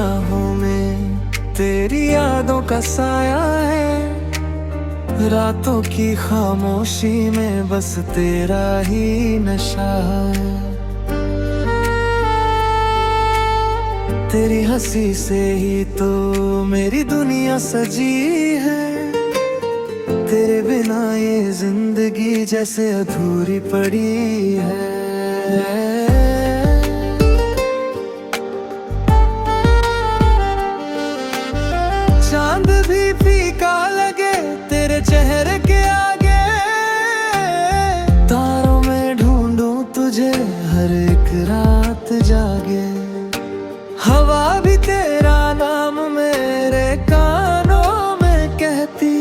निगाहों में तेरी यादों का साया है। रातों की खामोशी में बस तेरा ही नशा है। तेरी हंसी से ही तो मेरी दुनिया सजी है। तेरे बिना ये जिंदगी जैसे अधूरी पड़ी है। चांद भी फीका लगे तेरे चेहरे के आगे। तारों में ढूंढूं तुझे हर एक रात जागे। हवा भी तेरा नाम मेरे कानों में कहती।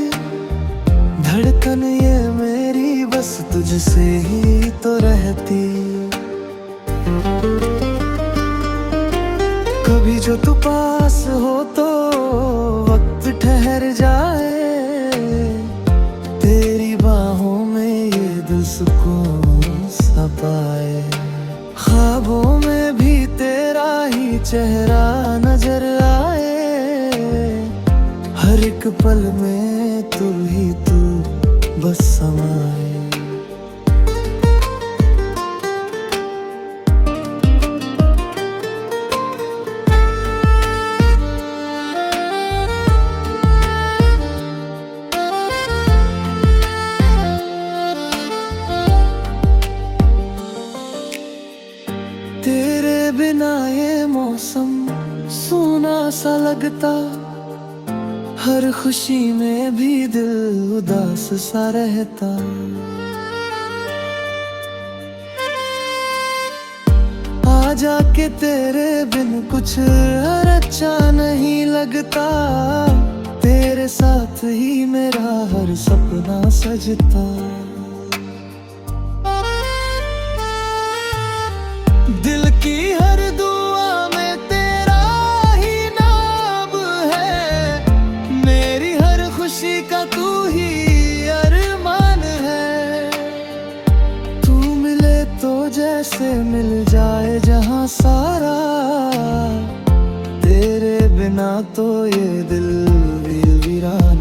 धड़कन ये मेरी बस तुझसे ही तो रहती। कभी जो तू पास हो तो वक्त ठहर जाए। तेरी बाहों में ये दिल सुकून सा पाए। ख्वाबों में भी तेरा ही चेहरा नजर आए। हर एक पल में तू ही तू बस समाए। तेरे बिना ये मौसम सूना सा लगता। हर खुशी में भी दिल उदास सा रहता। आ जाके तेरे बिन कुछ अच्छा नहीं लगता। तेरे साथ ही मेरा हर सपना सजता। दिल की हर दुआ में तेरा ही नाम है। मेरी हर खुशी का तू ही अरमान है। तू मिले तो जैसे मिल जाए जहां सारा। तेरे बिना तो ये दिल भी वीरान